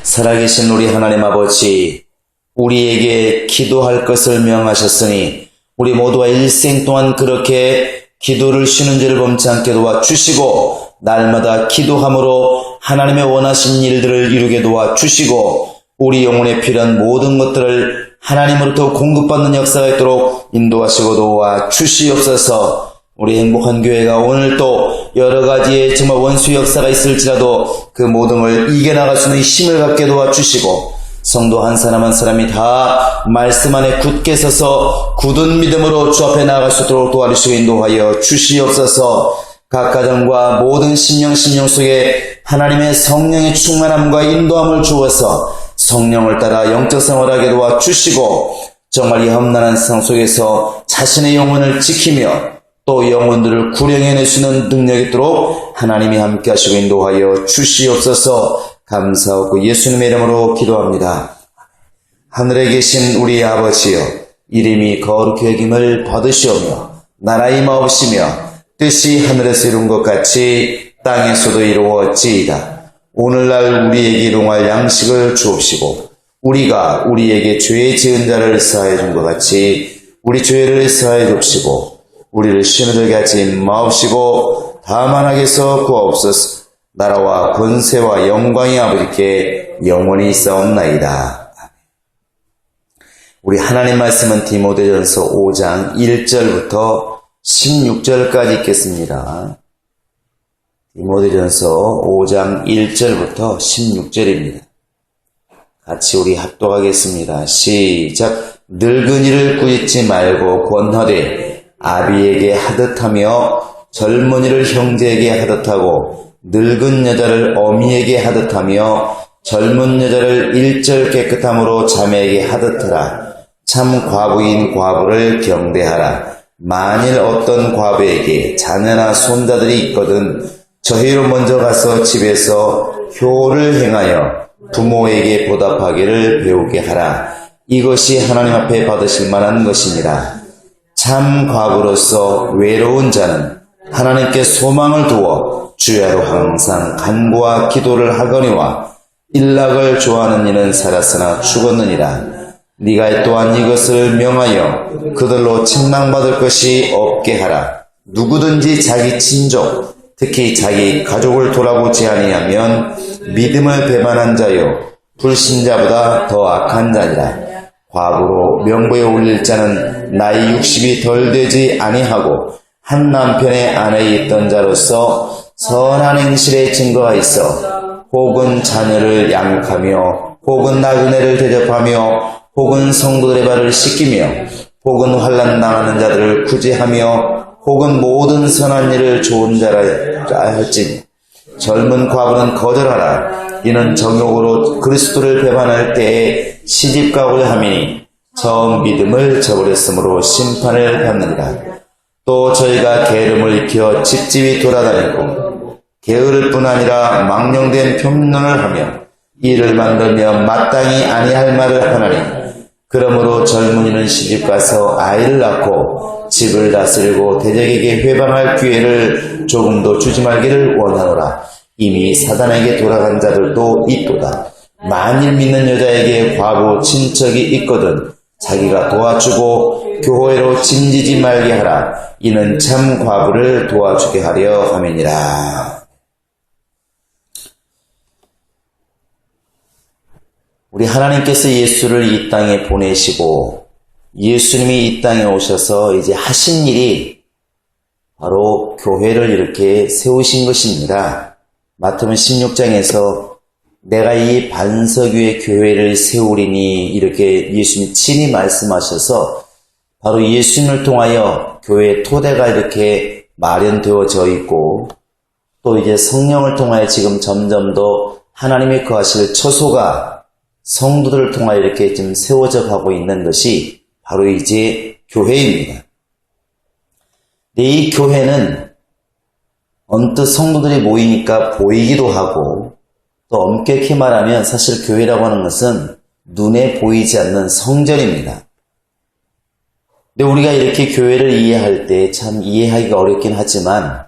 살아계신 우리 하나님 아버지, 우리에게 기도할 것을 명하셨으니 우리 모두가 일생 동안 그렇게 기도를 쉬는 죄를 범치 않게 도와주시고 날마다 기도함으로 하나님의 원하신 일들을 이루게 도와주시고 우리 영혼에 필요한 모든 것들을 하나님으로부터 공급받는 역사가 있도록 인도하시고 도와주시옵소서. 우리 행복한 교회가 오늘 또 여러 가지의 정말 원수 역사가 있을지라도 그 모든 걸 이겨나갈 수 있는 힘을 갖게 도와주시고 성도 한 사람 한 사람이 다 말씀 안에 굳게 서서 굳은 믿음으로 주 앞에 나아갈 수 있도록 도와주시고 인도하여 주시옵소서. 각 가정과 모든 심령 속에 하나님의 성령의 충만함과 인도함을 주어서 성령을 따라 영적 생활하게 도와주시고 정말 이 험난한 세상 속에서 자신의 영혼을 지키며 또 영혼들을 구령해낼 수 있는 능력이 있도록 하나님이 함께 하시고 인도하여 주시옵소서. 감사하고 예수님의 이름으로 기도합니다. 하늘에 계신 우리 아버지여, 이름이 거룩히 여김을 받으시오며 나라의 마옵시며 뜻이 하늘에서 이룬 것 같이 땅에서도 이루어지이다. 오늘날 우리에게 일용할 양식을 주옵시고 우리가 우리에게 죄 지은 자를 사하여 준 것 같이 우리 죄를 사하여 줍시고 우리를 시험에 들게 하지 마옵시고 다만 악에서 구하옵소서. 나라와 권세와 영광이 아버지께 영원히 있사옵나이다. 우리 하나님 말씀은 디모데전서 5장 1절부터 16절까지 읽겠습니다. 디모데전서 5장 1절부터 16절입니다. 같이 우리 합독하겠습니다. 시작. 늙은이를 꾸짖지 말고 권하되 아비에게 하듯하며 젊은이를 형제에게 하듯하고 늙은 여자를 어미에게 하듯하며 젊은 여자를 일절 깨끗함으로 자매에게 하듯하라. 참 과부인 과부를 경대하라. 만일 어떤 과부에게 자녀나 손자들이 있거든 저희로 먼저 가서 집에서 효를 행하여 부모에게 보답하기를 배우게 하라. 이것이 하나님 앞에 받으실 만한 것이니라. 참 과부로서 외로운 자는 하나님께 소망을 두어 주야로 항상 간구와 기도를 하거니와 일락을 좋아하는 이는 살았으나 죽었느니라. 네가 또한 이것을 명하여 그들로 책망받을 것이 없게 하라. 누구든지 자기 친족 특히 자기 가족을 돌아보지 아니하면 믿음을 배반한 자요 불신자보다 더 악한 자니라. 과부로 명부에 올릴 자는 나이 60이 덜 되지 아니하고 한 남편의 아내에 있던 자로서 선한 행실의 증거가 있어 혹은 자녀를 양육하며 혹은 나그네를 대접하며 혹은 성도들의 발을 씻기며 혹은 환난 당하는 자들을 구제하며 혹은 모든 선한 일을 좋은 자라 할지니 젊은 과부는 거절하라. 이는 정욕으로 그리스도를 배반할 때에 시집가고자 함이니 처음 믿음을 저버렸으므로 심판을 받느니라. 또 저희가 게으름을 익혀 집집이 돌아다니고 게으를 뿐 아니라 망령된 평론을 하며 일을 만들며 마땅히 아니할 말을 하나니 그러므로 젊은이는 시집가서 아이를 낳고 집을 다스리고 대적에게 회방할 기회를 조금도 주지 말기를 원하노라. 이미 사단에게 돌아간 자들도 있도다. 만일 믿는 여자에게 과부 친척이 있거든 자기가 도와주고 교회로 짐지지 말게 하라. 이는 참 과부를 도와주게 하려 함이니라. 우리 하나님께서 예수를 이 땅에 보내시고 예수님이 이 땅에 오셔서 이제 하신 일이 바로 교회를 이렇게 세우신 것입니다. 마태복음 16장에서 내가 이 반석 위에 교회를 세우리니 이렇게 예수님이 친히 말씀하셔서 바로 예수님을 통하여 교회의 토대가 이렇게 마련되어져 있고 또 이제 성령을 통하여 지금 점점 더 하나님의 거하실 처소가 성도들을 통하여 이렇게 지금 세워져 가고 있는 것이 바로 이제 교회입니다. 근데 이 교회는 언뜻 성도들이 모이니까 보이기도 하고 또 엄격히 말하면 사실 교회라고 하는 것은 눈에 보이지 않는 성전입니다. 근데 우리가 이렇게 교회를 이해할 때 참 이해하기가 어렵긴 하지만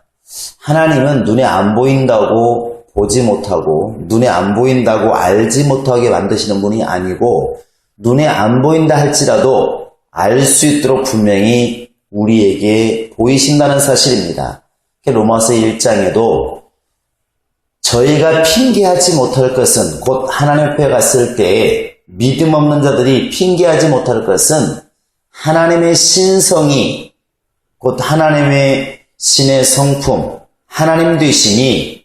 하나님은 눈에 안 보인다고 보지 못하고 눈에 안 보인다고 알지 못하게 만드시는 분이 아니고 눈에 안 보인다 할지라도 알 수 있도록 분명히 우리에게 보이신다는 사실입니다. 로마서 1장에도 저희가 핑계하지 못할 것은 곧 하나님 앞에 갔을 때 믿음 없는 자들이 핑계하지 못할 것은 하나님의 신성이 곧 하나님의 신의 성품 하나님 되심이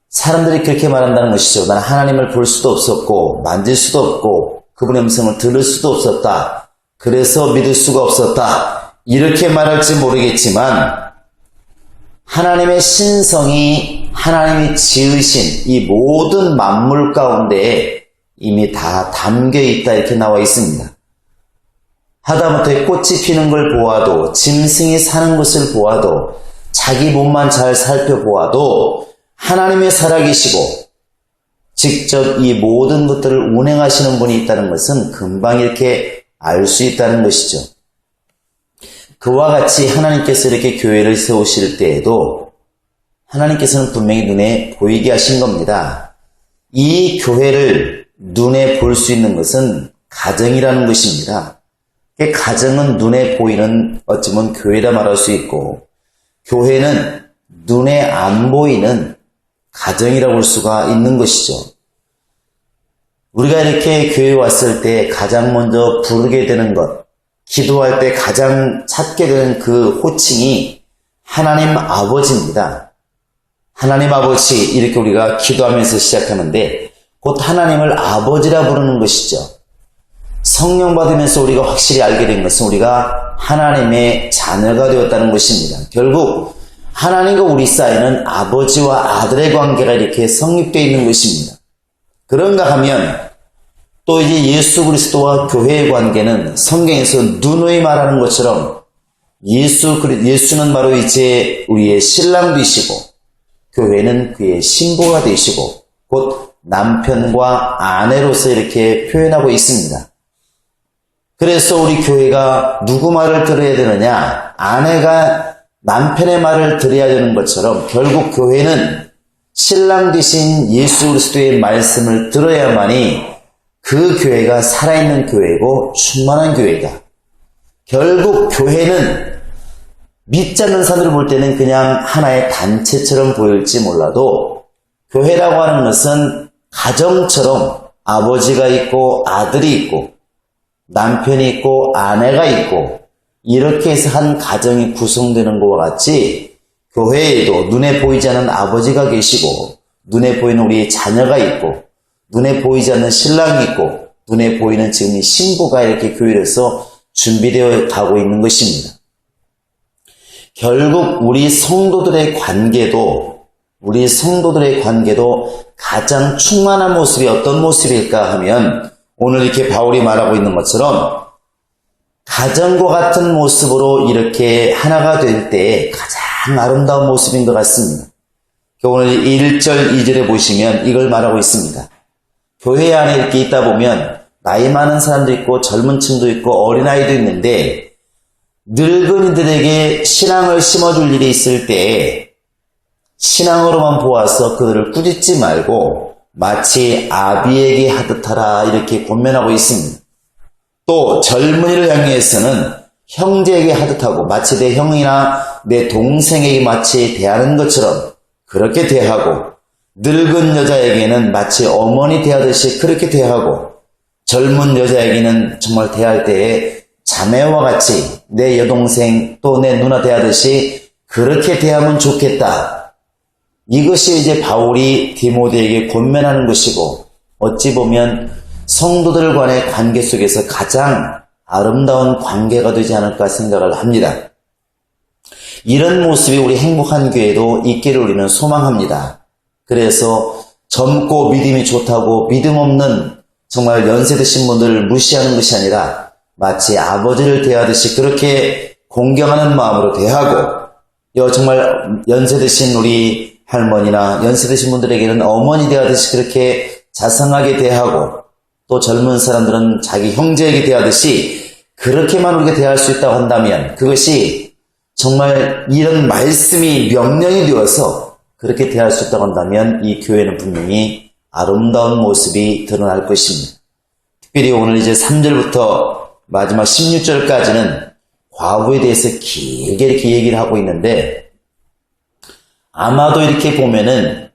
사람들이 그렇게 말한다는 것이죠. 나는 하나님을 볼 수도 없었고 만질 수도 없고 그분의 음성을 들을 수도 없었다. 그래서 믿을 수가 없었다. 이렇게 말할지 모르겠지만 하나님의 신성이 하나님이 지으신 이 모든 만물 가운데 이미 다 담겨 있다 이렇게 나와 있습니다. 하다못해 꽃이 피는 걸 보아도 짐승이 사는 것을 보아도 자기 몸만 잘 살펴보아도 하나님의 살아계시고 직접 이 모든 것들을 운행하시는 분이 있다는 것은 금방 이렇게 알 수 있다는 것이죠. 그와 같이 하나님께서 이렇게 교회를 세우실 때에도 하나님께서는 분명히 눈에 보이게 하신 겁니다. 이 교회를 눈에 볼 수 있는 것은 가정이라는 것입니다. 가정은 눈에 보이는 어찌 보면 교회라 말할 수 있고 교회는 눈에 안 보이는 가정이라고 볼 수가 있는 것이죠. 우리가 이렇게 교회에 왔을 때 가장 먼저 부르게 되는 것, 기도할 때 가장 찾게 되는 그 호칭이 하나님 아버지입니다. 하나님 아버지 이렇게 우리가 기도하면서 시작하는데 곧 하나님을 아버지라 부르는 것이죠. 성령 받으면서 우리가 확실히 알게 된 것은 우리가 하나님의 자녀가 되었다는 것입니다. 결국 하나님과 우리 사이는 아버지와 아들의 관계가 이렇게 성립되어 있는 것입니다. 그런가 하면 또 이제 예수 그리스도와 교회의 관계는 성경에서 누누이 말하는 것처럼 예수는 바로 이제 우리의 신랑 되시고 교회는 그의 신부가 되시고 곧 남편과 아내로서 이렇게 표현하고 있습니다. 그래서 우리 교회가 누구 말을 들어야 되느냐? 아내가 남편의 말을 들어야 되는 것처럼 결국 교회는 신랑 되신 예수 그리스도의 말씀을 들어야만이 그 교회가 살아있는 교회고 충만한 교회다. 결국 교회는 믿지 않는 사람들을 볼 때는 그냥 하나의 단체처럼 보일지 몰라도 교회라고 하는 것은 가정처럼 아버지가 있고 아들이 있고 남편이 있고 아내가 있고 이렇게 해서 한 가정이 구성되는 것과 같이 교회에도 눈에 보이지 않는 아버지가 계시고 눈에 보이는 우리의 자녀가 있고 눈에 보이지 않는 신랑이 있고 눈에 보이는 지금 이 신부가 이렇게 교회에서 준비되어 가고 있는 것입니다. 결국 우리 성도들의 관계도 가장 충만한 모습이 어떤 모습일까 하면 오늘 이렇게 바울이 말하고 있는 것처럼 가정과 같은 모습으로 이렇게 하나가 될 때 가장 아름다운 모습인 것 같습니다. 오늘 1절, 2절에 보시면 이걸 말하고 있습니다. 교회 안에 이렇게 있다 보면 나이 많은 사람도 있고 젊은 층도 있고 어린아이도 있는데 늙은이들에게 신앙을 심어줄 일이 있을 때 신앙으로만 보아서 그들을 꾸짖지 말고 마치 아비에게 하듯하라 이렇게 권면하고 있습니다. 또 젊은이를 향해서는 형제에게 하듯하고 마치 내 형이나 내 동생에게 마치 대하는 것처럼 그렇게 대하고 늙은 여자에게는 마치 어머니 대하듯이 그렇게 대하고 젊은 여자에게는 정말 대할 때에 자매와 같이 내 여동생 또 내 누나 대하듯이 그렇게 대하면 좋겠다. 이것이 이제 바울이 디모데에게 권면하는 것이고 어찌 보면 성도들 간의 관계 속에서 가장 아름다운 관계가 되지 않을까 생각을 합니다. 이런 모습이 우리 행복한 교회도 있기를 우리는 소망합니다. 그래서 젊고 믿음이 좋다고 믿음 없는 정말 연세 드신 분들을 무시하는 것이 아니라 마치 아버지를 대하듯이 그렇게 공경하는 마음으로 대하고 정말 연세 드신 우리 할머니나 연세 드신 분들에게는 어머니 대하듯이 그렇게 자상하게 대하고 또 젊은 사람들은 자기 형제에게 대하듯이 그렇게만 우리가 대할 수 있다고 한다면 그것이 정말 이런 말씀이 명령이 되어서 그렇게 대할 수 있다고 한다면 이 교회는 분명히 아름다운 모습이 드러날 것입니다. 특별히 오늘 이제 3절부터 마지막 16절까지는 과부에 대해서 길게 이렇게 얘기를 하고 있는데, 아마도 이렇게 보면은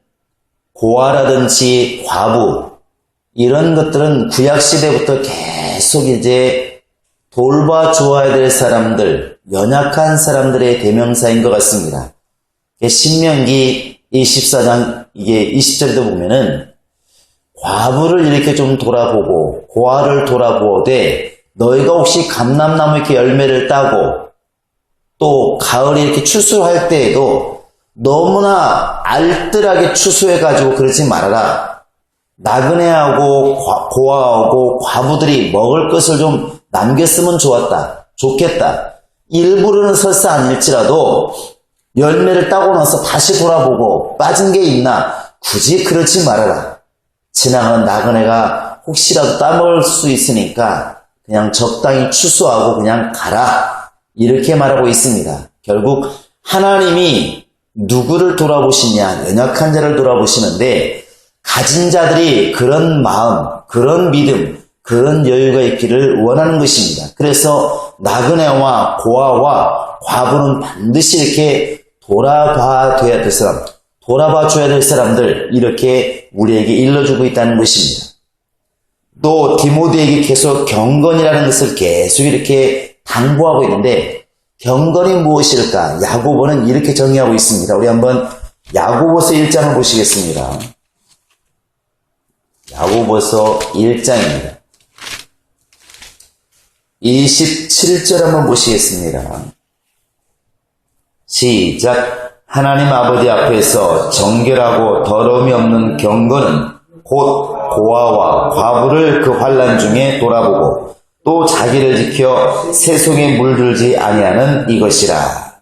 고아라든지 과부 이런 것들은 구약시대부터 계속 이제 돌봐주어야 될 사람들, 연약한 사람들의 대명사인 것 같습니다. 신명기 24장 이게 20절에도 보면은 과부를 이렇게 좀 돌아보고 고아를 돌아보되 너희가 혹시 감람나무 이렇게 열매를 따고 또 가을에 이렇게 추수할 때에도 너무나 알뜰하게 추수해가지고 그러지 말아라. 나그네하고 고아하고 과부들이 먹을 것을 좀 남겼으면 좋겠다. 일부러는 설사 아닐지라도 열매를 따고 나서 다시 돌아보고 빠진 게 있나? 굳이 그러지 말아라. 지나가는 나그네가 혹시라도 따먹을 수 있으니까 그냥 적당히 추수하고 그냥 가라. 이렇게 말하고 있습니다. 결국 하나님이 누구를 돌아보시냐? 연약한 자를 돌아보시는데 가진 자들이 그런 마음, 그런 믿음, 그런 여유가 있기를 원하는 것입니다. 그래서 나그네와 고아와 과부는 반드시 이렇게 돌아봐 줘야 될 사람들, 이렇게 우리에게 일러주고 있다는 것입니다. 또 디모데에게 계속 경건이라는 것을 계속 이렇게 당부하고 있는데, 경건이 무엇일까? 야고보는 이렇게 정의하고 있습니다. 우리 한번 야고보서 1장을 보시겠습니다. 야고보서 1장입니다. 27절 한번 보시겠습니다. 시작. 하나님 아버지 앞에서 정결하고 더러움이 없는 경건은 곧 고아와 과부를 그 환난 중에 돌아보고 또 자기를 지켜 세속에 물들지 아니하는 이것이라.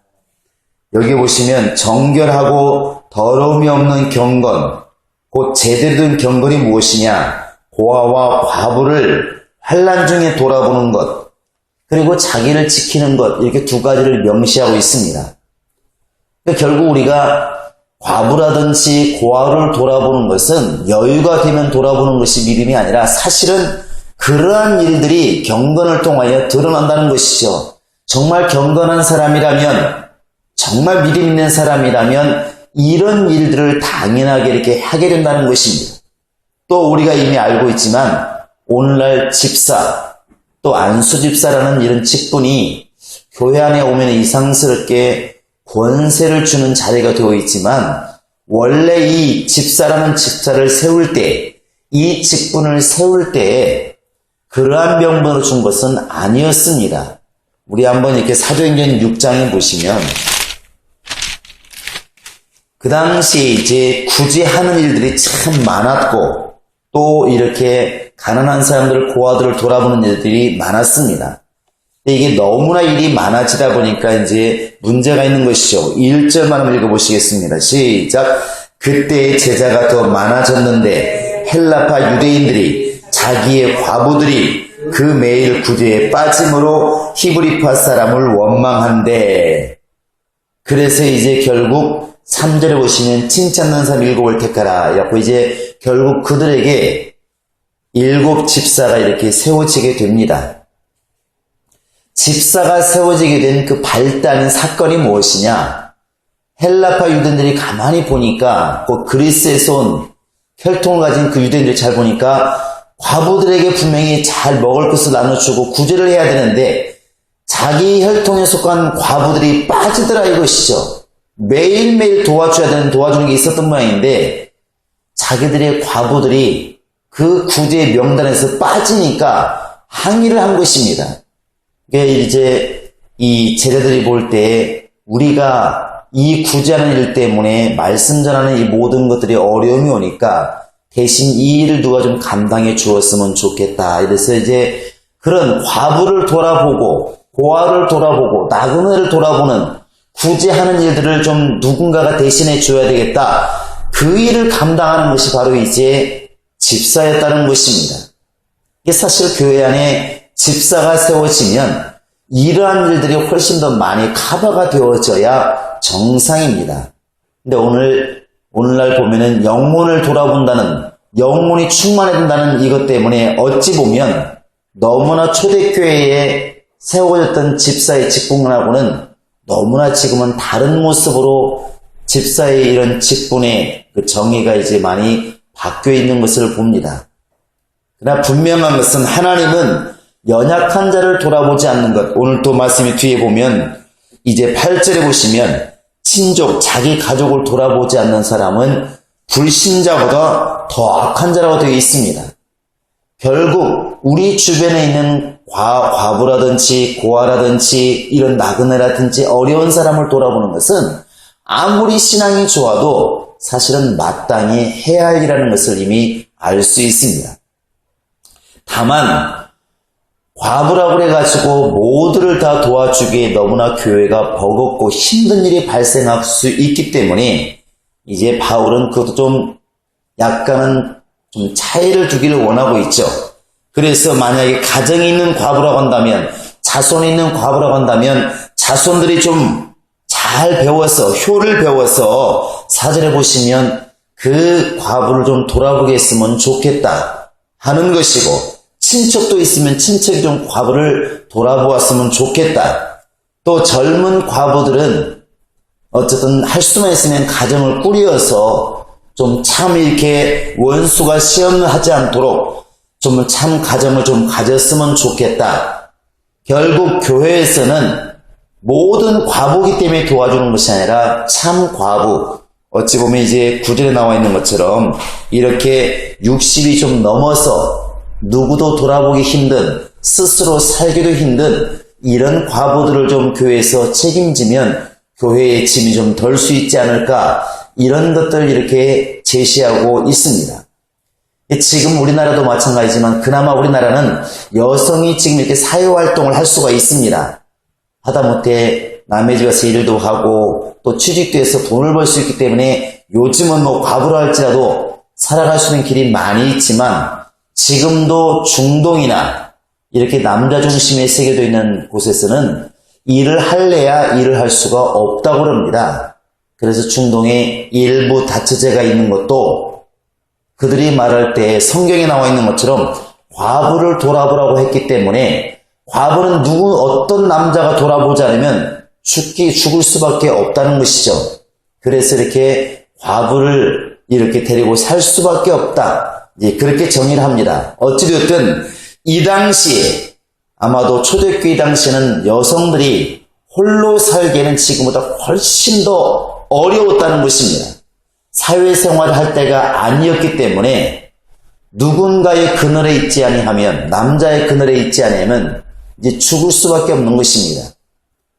여기 보시면 정결하고 더러움이 없는 경건, 곧 제대로 된 경건이 무엇이냐? 고아와 과부를 환난 중에 돌아보는 것, 그리고 자기를 지키는 것, 이렇게 두 가지를 명시하고 있습니다. 그러니까 결국 우리가 과부라든지 고아를 돌아보는 것은 여유가 되면 돌아보는 것이 믿음이 아니라 사실은 그러한 일들이 경건을 통하여 드러난다는 것이죠. 정말 경건한 사람이라면, 정말 믿음 있는 사람이라면 이런 일들을 당연하게 이렇게 하게 된다는 것입니다. 또 우리가 이미 알고 있지만 오늘날 집사, 또 안수집사라는 이런 직분이 교회 안에 오면 이상스럽게 권세를 주는 자리가 되어 있지만, 원래 이 집사라는 집사를 세울 때, 이 직분을 세울 때에 그러한 명분으로 준 것은 아니었습니다. 우리 한번 이렇게 사도행전 6장에 보시면 그 당시 이제 굳이 하는 일들이 참 많았고, 또 이렇게 가난한 사람들, 고아들을 돌아보는 일들이 많았습니다. 근데 이게 너무나 일이 많아지다 보니까 이제 문제가 있는 것이죠. 1절만 한번 읽어보시겠습니다. 시작. 그때 제자가 더 많아졌는데 헬라파 유대인들이 자기의 과부들이 그 매일 구제에 빠짐으로 히브리파 사람을 원망한대. 그래서 이제 결국 3절에 보시면 칭찬하는 사람 7을 택하라. 이렇게 이제 결국 그들에게 7 집사가 이렇게 세워지게 됩니다. 집사가 세워지게 된 그 발단인 사건이 무엇이냐? 헬라파 유대인들이 가만히 보니까, 그 그리스에서 온 혈통을 가진 그 유대인들이 잘 보니까 과부들에게 분명히 잘 먹을 것을 나눠주고 구제를 해야 되는데 자기 혈통에 속한 과부들이 빠지더라 이것이죠. 매일매일 도와줘야 되는 도와주는 게 있었던 모양인데 자기들의 과부들이 그 구제 명단에서 빠지니까 항의를 한 것입니다. 이제 이 제자들이 볼 때 우리가 이 구제하는 일 때문에 말씀 전하는 이 모든 것들이 어려움이 오니까 대신 이 일을 누가 좀 감당해 주었으면 좋겠다. 이래서 이제 그런 과부를 돌아보고 고아를 돌아보고 나그네를 돌아보는 구제하는 일들을 좀 누군가가 대신해 줘야 되겠다. 그 일을 감당하는 것이 바로 이제 집사였다는 것입니다. 이게 사실 교회 안에 집사가 세워지면 이러한 일들이 훨씬 더 많이 커버가 되어져야 정상입니다. 근데 오늘 오늘날 보면은 영혼을 돌아본다는, 영혼이 충만해야 된다는 이것 때문에 어찌 보면 너무나 초대교회에 세워졌던 집사의 직분하고는 너무나 지금은 다른 모습으로 집사의 이런 직분의 그 정의가 이제 많이 바뀌어 있는 것을 봅니다. 그러나 분명한 것은 하나님은 연약한 자를 돌아보지 않는 것. 오늘 또 말씀이 뒤에 보면 이제 8절에 보시면 친족, 자기 가족을 돌아보지 않는 사람은 불신자보다 더 악한 자라고 되어 있습니다. 결국 우리 주변에 있는 과부라든지 고아라든지 이런 나그네라든지 어려운 사람을 돌아보는 것은 아무리 신앙이 좋아도 사실은 마땅히 해야 할 일이라는 것을 이미 알 수 있습니다. 다만 과부라고 그래가지고 모두를 다 도와주기에 너무나 교회가 버겁고 힘든 일이 발생할 수 있기 때문에 이제 바울은 그것도 좀 약간은 좀 차이를 두기를 원하고 있죠. 그래서 만약에 가정에 있는 과부라고 한다면, 자손에 있는 과부라고 한다면 자손들이 좀 잘 배워서, 효를 배워서 4절에 보시면 그 과부를 좀 돌아보게 했으면 좋겠다 하는 것이고, 친척도 있으면 친척이 좀 과부를 돌아보았으면 좋겠다. 또 젊은 과부들은 어쨌든 할 수만 있으면 가정을 꾸려서 좀 참 이렇게 원수가 시험을 하지 않도록 좀 참 가정을 좀 가졌으면 좋겠다. 결국 교회에서는 모든 과부기 때문에 도와주는 것이 아니라 참 과부, 어찌 보면 이제 9절에 나와 있는 것처럼 이렇게 60이 좀 넘어서 누구도 돌아보기 힘든, 스스로 살기도 힘든 이런 과부들을 좀 교회에서 책임지면 교회의 짐이 좀 덜 수 있지 않을까, 이런 것들 이렇게 제시하고 있습니다. 지금 우리나라도 마찬가지지만 그나마 우리나라는 여성이 지금 이렇게 사회활동을 할 수가 있습니다. 하다못해 남의 집에서 일도 하고 또 취직도 해서 돈을 벌 수 있기 때문에 요즘은 뭐 과부라 할지라도 살아갈 수 있는 길이 많이 있지만, 지금도 중동이나 이렇게 남자 중심의 세계도 있는 곳에서는 일을 할래야 일을 할 수가 없다고 합니다. 그래서 중동에 일부 다처제가 있는 것도 그들이 말할 때 성경에 나와 있는 것처럼 과부를 돌아보라고 했기 때문에, 과부는 어떤 남자가 돌아보지 않으면 죽을 수밖에 없다는 것이죠. 그래서 이렇게 과부를 이렇게 데리고 살 수밖에 없다. 그렇게 정의를 합니다. 어찌되었든 이 당시에, 아마도 초대교회 당시에는 여성들이 홀로 살기에는 지금보다 훨씬 더 어려웠다는 것입니다. 사회생활을 할 때가 아니었기 때문에 누군가의 그늘에 있지 아니하면, 남자의 그늘에 있지 아니하면 이제 죽을 수밖에 없는 것입니다.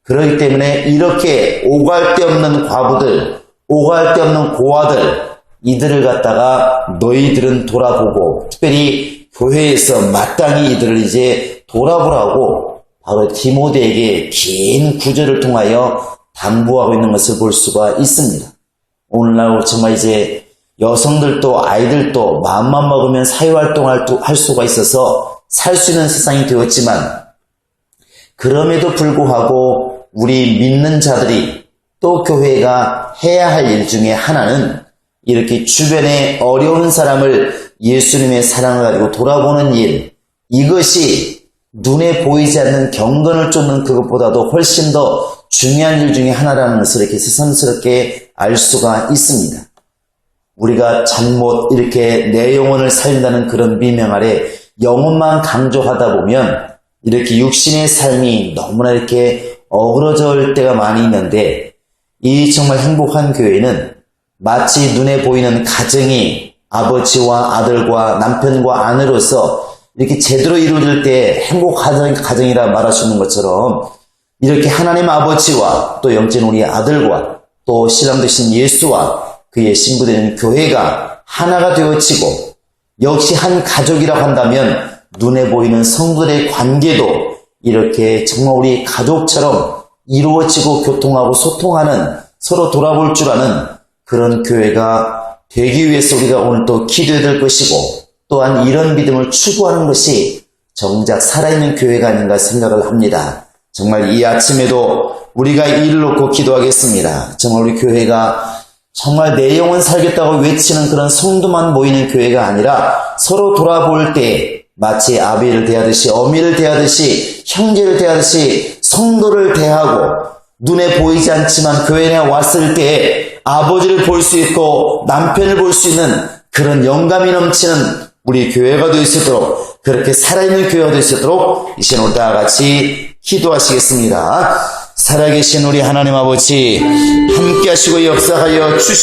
그렇기 때문에 이렇게 오갈 데 없는 과부들, 오갈 데 없는 고아들, 이들을 갖다가 너희들은 돌아보고, 특별히 교회에서 마땅히 이들을 이제 돌아보라고 바로 디모데에게 긴 구절을 통하여 당부하고 있는 것을 볼 수가 있습니다. 오늘날 정말 이제 여성들도 아이들도 마음만 먹으면 사회활동을 할 수가 있어서 살 수 있는 세상이 되었지만, 그럼에도 불구하고 우리 믿는 자들이 또 교회가 해야 할 일 중에 하나는 이렇게 주변에 어려운 사람을 예수님의 사랑을 가지고 돌아보는 일, 이것이 눈에 보이지 않는 경건을 쫓는 그것보다도 훨씬 더 중요한 일 중에 하나라는 것을 이렇게 새삼스럽게 알 수가 있습니다. 우리가 잘못 이렇게 내 영혼을 살린다는 그런 비명 아래 영혼만 강조하다 보면 이렇게 육신의 삶이 너무나 이렇게 어그러질 때가 많이 있는데, 이 정말 행복한 교회는 마치 눈에 보이는 가정이 아버지와 아들과 남편과 아내로서 이렇게 제대로 이루어질 때 행복한 가정이라 말할 수 있는 것처럼, 이렇게 하나님 아버지와 또 영적인 우리 아들과 또 신랑 되신 예수와 그의 신부되는 교회가 하나가 되어지고, 역시 한 가족이라고 한다면 눈에 보이는 성들의 관계도 이렇게 정말 우리 가족처럼 이루어지고 교통하고 소통하는, 서로 돌아볼 줄 아는 그런 교회가 되기 위해서 우리가 오늘 또 기도해야 될 것이고, 또한 이런 믿음을 추구하는 것이 정작 살아있는 교회가 아닌가 생각을 합니다. 정말 이 아침에도 우리가 이를 놓고 기도하겠습니다. 정말 우리 교회가 정말 내 영혼 살겠다고 외치는 그런 성도만 모이는 교회가 아니라 서로 돌아볼 때 마치 아비를 대하듯이 어미를 대하듯이 형제를 대하듯이 성도를 대하고 눈에 보이지 않지만 교회에 왔을 때 아버지를 볼 수 있고 남편을 볼 수 있는 그런 영감이 넘치는 우리 교회가 될 수 있도록 그렇게 살아있는 교회가 될 수 있도록 이 시간 우리 다 같이 기도하시겠습니다. 살아계신 우리 하나님 아버지 함께 하시고 역사하여 주시옵소서.